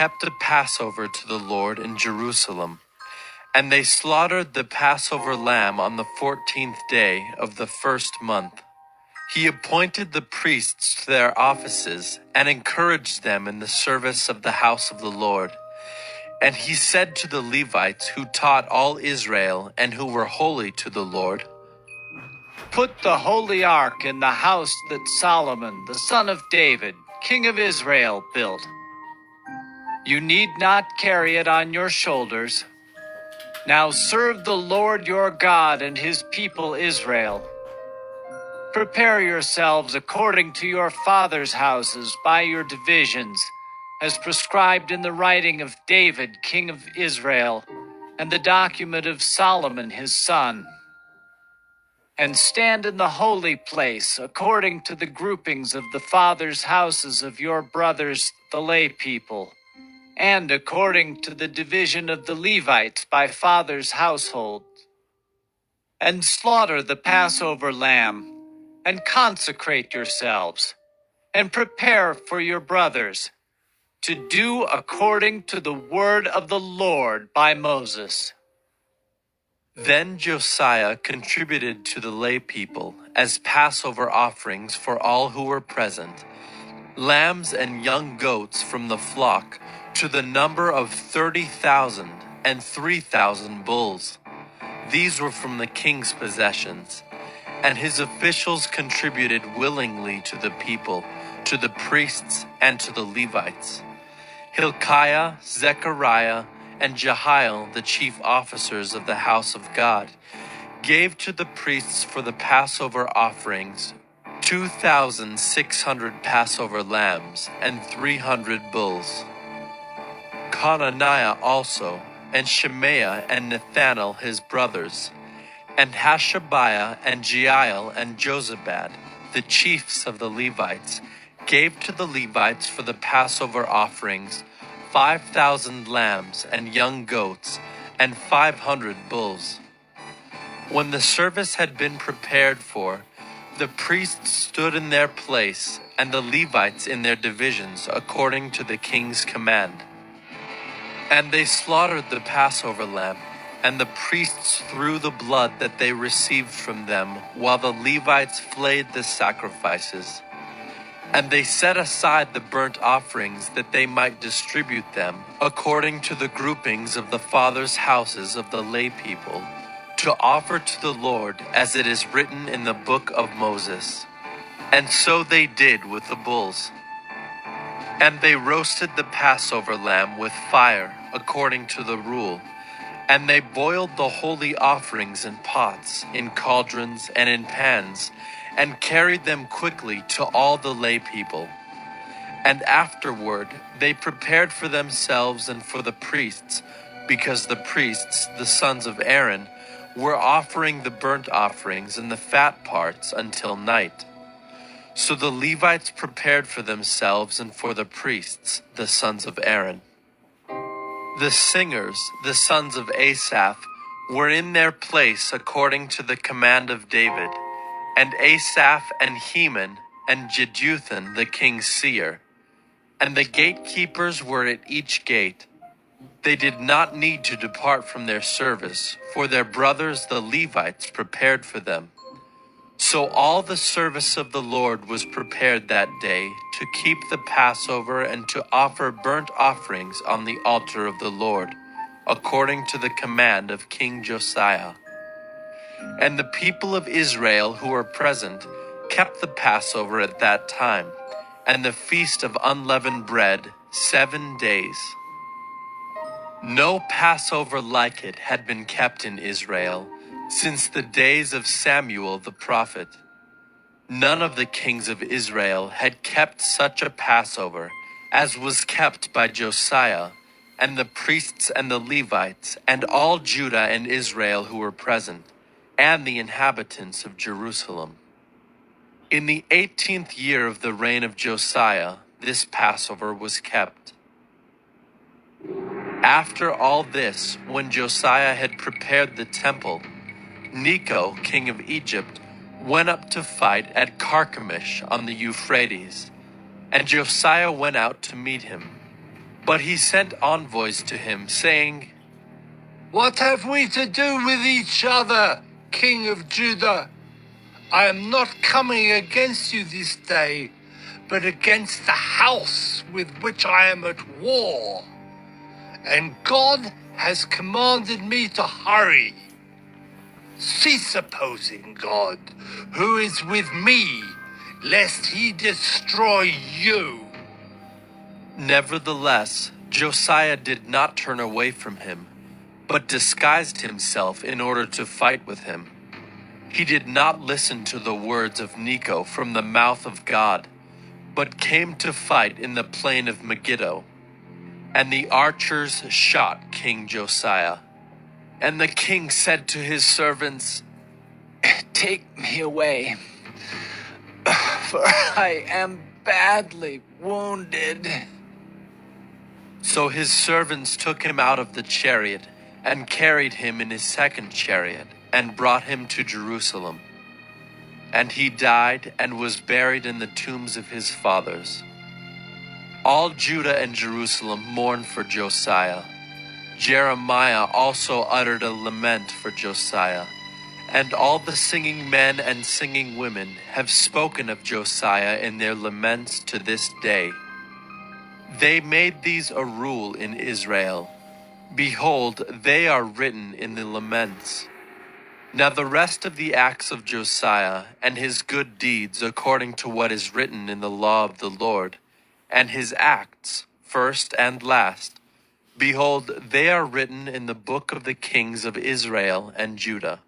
kept a Passover to the Lord in Jerusalem. And they slaughtered the Passover lamb on the 14th day of the first month. He appointed the priests to their offices and encouraged them in the service of the house of the Lord. And he said to the Levites who taught all Israel and who were holy to the Lord, "Put the holy ark in the house that Solomon, the son of David, king of Israel, built. You need not carry it on your shoulders. Now serve the Lord your God and his people Israel. Prepare yourselves according to your fathers' houses by your divisions, as prescribed in the writing of David, king of Israel, and the document of Solomon his son. And stand in the holy place according to the groupings of the fathers' houses of your brothers, the lay people, and according to the division of the Levites by fathers' households. And slaughter the Passover lamb, and consecrate yourselves, and prepare for your brothers, to do according to the word of the Lord by Moses." Then Josiah contributed to the lay people as Passover offerings for all who were present, lambs and young goats from the flock, to the number of 30,000 and 3,000 bulls. These were from the king's possessions. And his officials contributed willingly to the people, to the priests, and to the Levites. Hilkiah, Zechariah, and Jehiel, the chief officers of the house of God, gave to the priests for the Passover offerings 2,600 Passover lambs and 300 bulls. Conaniah also, and Shemaiah and Nathanael his brothers, and Hashabiah and Jeiel and Jozabad, the chiefs of the Levites, gave to the Levites for the Passover offerings 5,000 lambs and young goats and 500 bulls. When the service had been prepared for, the priests stood in their place and the Levites in their divisions according to the king's command. And they slaughtered the Passover lamb, and the priests threw the blood that they received from them, while the Levites flayed the sacrifices. And they set aside the burnt offerings that they might distribute them, according to the groupings of the fathers' houses of the lay people, to offer to the Lord as it is written in the book of Moses. And so they did with the bulls. And they roasted the Passover lamb with fire, according to the rule. And they boiled the holy offerings in pots, in cauldrons, and in pans, and carried them quickly to all the lay people. And afterward they prepared for themselves and for the priests, because the priests, the sons of Aaron, were offering the burnt offerings and the fat parts until night. So the Levites prepared for themselves and for the priests, the sons of Aaron. The singers, the sons of Asaph, were in their place according to the command of David, and Asaph and Heman and Jeduthun the king's seer. And the gatekeepers were at each gate. They did not need to depart from their service, for their brothers the Levites prepared for them. So all the service of the Lord was prepared that day to keep the Passover and to offer burnt offerings on the altar of the Lord, according to the command of King Josiah. And the people of Israel who were present kept the Passover at that time, and the feast of unleavened bread 7 days. No Passover like it had been kept in Israel since the days of Samuel the prophet. None of the kings of Israel had kept such a Passover as was kept by Josiah, and the priests and the Levites, and all Judah and Israel who were present, and the inhabitants of Jerusalem. In the 18th year of the reign of Josiah, this Passover was kept. After all this, when Josiah had prepared the temple, Necho, king of Egypt, went up to fight at Carchemish on the Euphrates, and Josiah went out to meet him. But he sent envoys to him, saying, What have we to do with each other, King of Judah? I am not coming against you this day, but against the house with which I am at war. And God has commanded me to hurry. Cease opposing God, who is with me, lest he destroy you. Nevertheless, Josiah did not turn away from him, but disguised himself in order to fight with him. He did not listen to the words of Necho from the mouth of God, but came to fight in the plain of Megiddo. And the archers shot King Josiah. And the king said to his servants, Take me away, for I am badly wounded. So his servants took him out of the chariot, and carried him in his second chariot, and brought him to Jerusalem. And he died and was buried in the tombs of his fathers. All Judah and Jerusalem mourned for Josiah. Jeremiah also uttered a lament for Josiah, and all the singing men and singing women have spoken of Josiah in their laments to this day. They made these a rule in Israel. Behold, they are written in the laments. Now the rest of the acts of Josiah, and his good deeds according to what is written in the law of the Lord, and his acts, first and last, behold, they are written in the book of the kings of Israel and Judah.